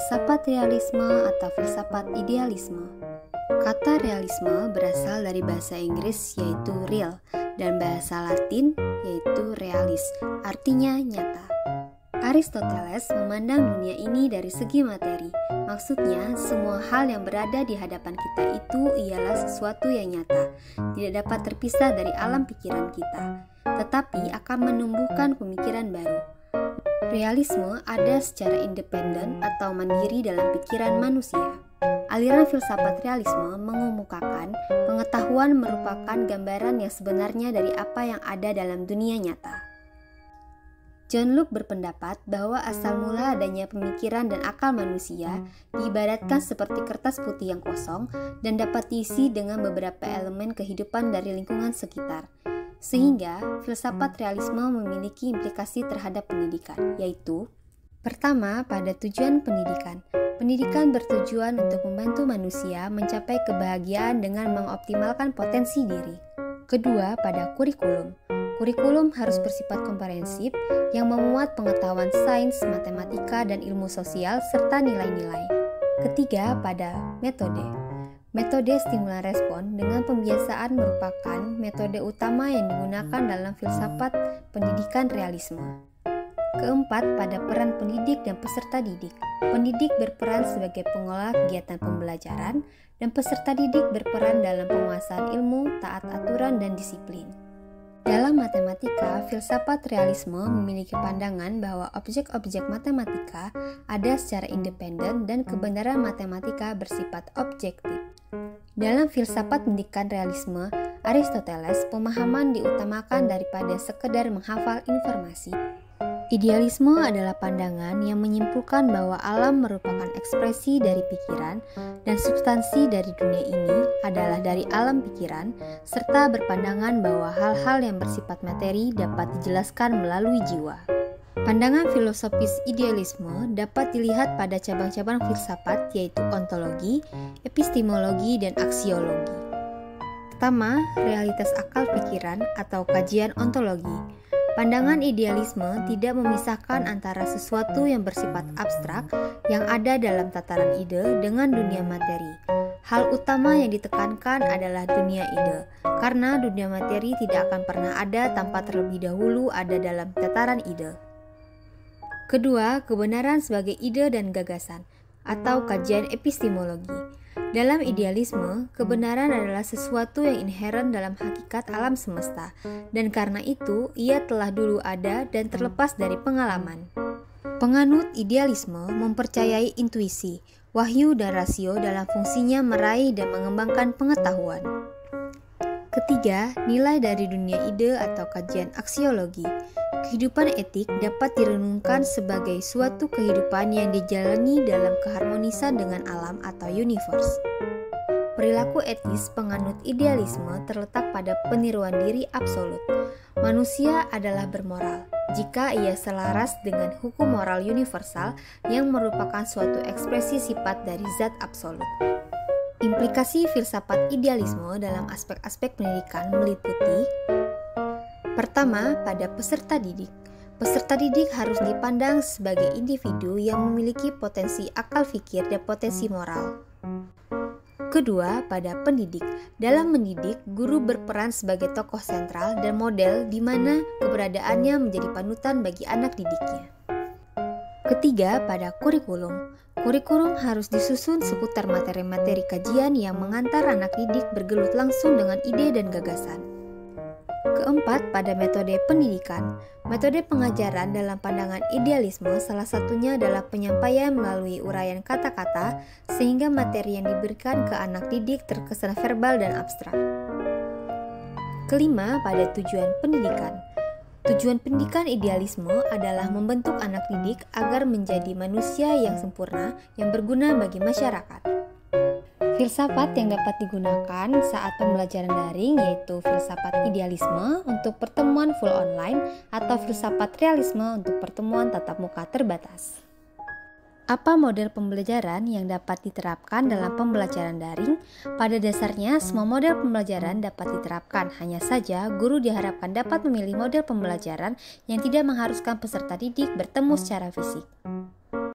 Filsafat realisme atau filsafat idealisme. Kata realisme berasal dari bahasa Inggris yaitu real dan bahasa Latin yaitu realis, artinya nyata. Aristoteles memandang dunia ini dari segi materi. Maksudnya, semua hal yang berada di hadapan kita itu ialah sesuatu yang nyata, tidak dapat terpisah dari alam pikiran kita, tetapi akan menumbuhkan pemikiran baru. Realisme ada secara independen atau mandiri dalam pikiran manusia. Aliran filsafat realisme mengemukakan pengetahuan merupakan gambaran yang sebenarnya dari apa yang ada dalam dunia nyata. John Locke berpendapat bahwa asal mula adanya pemikiran dan akal manusia diibaratkan seperti kertas putih yang kosong dan dapat diisi dengan beberapa elemen kehidupan dari lingkungan sekitar. Sehingga, filsafat realisme memiliki implikasi terhadap pendidikan, yaitu: pertama, pada tujuan pendidikan. Pendidikan bertujuan untuk membantu manusia mencapai kebahagiaan dengan mengoptimalkan potensi diri. Kedua, pada kurikulum. Kurikulum harus bersifat komprehensif yang memuat pengetahuan sains, matematika, dan ilmu sosial serta nilai-nilai. Ketiga, pada metode. Metode stimulan respon dengan pembiasaan merupakan metode utama yang digunakan dalam filsafat pendidikan realisme. Keempat, pada peran pendidik dan peserta didik. Pendidik berperan sebagai pengelola kegiatan pembelajaran dan peserta didik berperan dalam penguasaan ilmu, taat aturan, dan disiplin. Dalam matematika, filsafat realisme memiliki pandangan bahwa objek-objek matematika ada secara independen dan kebenaran matematika bersifat objektif. Dalam filsafat pendidikan realisme, Aristoteles, pemahaman diutamakan daripada sekedar menghafal informasi. Idealisme adalah pandangan yang menyimpulkan bahwa alam merupakan ekspresi dari pikiran dan substansi dari dunia ini adalah dari alam pikiran, serta berpandangan bahwa hal-hal yang bersifat materi dapat dijelaskan melalui jiwa. Pandangan filosofis idealisme dapat dilihat pada cabang-cabang filsafat yaitu ontologi, epistemologi, dan aksiologi. Pertama, realitas akal pikiran atau kajian ontologi. Pandangan idealisme tidak memisahkan antara sesuatu yang bersifat abstrak yang ada dalam tataran ide dengan dunia materi. Hal utama yang ditekankan adalah dunia ide, karena dunia materi tidak akan pernah ada tanpa terlebih dahulu ada dalam tataran ide. Kedua, kebenaran sebagai ide dan gagasan, atau kajian epistemologi. Dalam idealisme, kebenaran adalah sesuatu yang inheren dalam hakikat alam semesta, dan karena itu ia telah dulu ada dan terlepas dari pengalaman. Penganut idealisme mempercayai intuisi, wahyu, dan rasio dalam fungsinya meraih dan mengembangkan pengetahuan. Ketiga, nilai dari dunia ide atau kajian aksiologi. Kehidupan etik dapat direnungkan sebagai suatu kehidupan yang dijalani dalam keharmonisan dengan alam atau universe. Perilaku etis penganut idealisme terletak pada peniruan diri absolut. Manusia adalah bermoral jika ia selaras dengan hukum moral universal yang merupakan suatu ekspresi sifat dari zat absolut. Implikasi filsafat idealisme dalam aspek-aspek pendidikan meliputi: pertama, pada peserta didik. Peserta didik harus dipandang sebagai individu yang memiliki potensi akal fikir dan potensi moral. Kedua, pada pendidik. Dalam mendidik, guru berperan sebagai tokoh sentral dan model di mana keberadaannya menjadi panutan bagi anak didiknya. Ketiga, pada kurikulum. Kurikulum harus disusun seputar materi-materi kajian yang mengantar anak didik bergelut langsung dengan ide dan gagasan. Keempat, pada metode pendidikan. Metode pengajaran dalam pandangan idealisme salah satunya adalah penyampaian melalui uraian kata-kata sehingga materi yang diberikan ke anak didik terkesan verbal dan abstrak. Kelima, pada tujuan pendidikan. Tujuan pendidikan idealisme adalah membentuk anak didik agar menjadi manusia yang sempurna yang berguna bagi masyarakat. Filsafat yang dapat digunakan saat pembelajaran daring yaitu filsafat idealisme untuk pertemuan full online atau filsafat realisme untuk pertemuan tatap muka terbatas. Apa model pembelajaran yang dapat diterapkan dalam pembelajaran daring? Pada dasarnya, semua model pembelajaran dapat diterapkan. Hanya saja, guru diharapkan dapat memilih model pembelajaran yang tidak mengharuskan peserta didik bertemu secara fisik.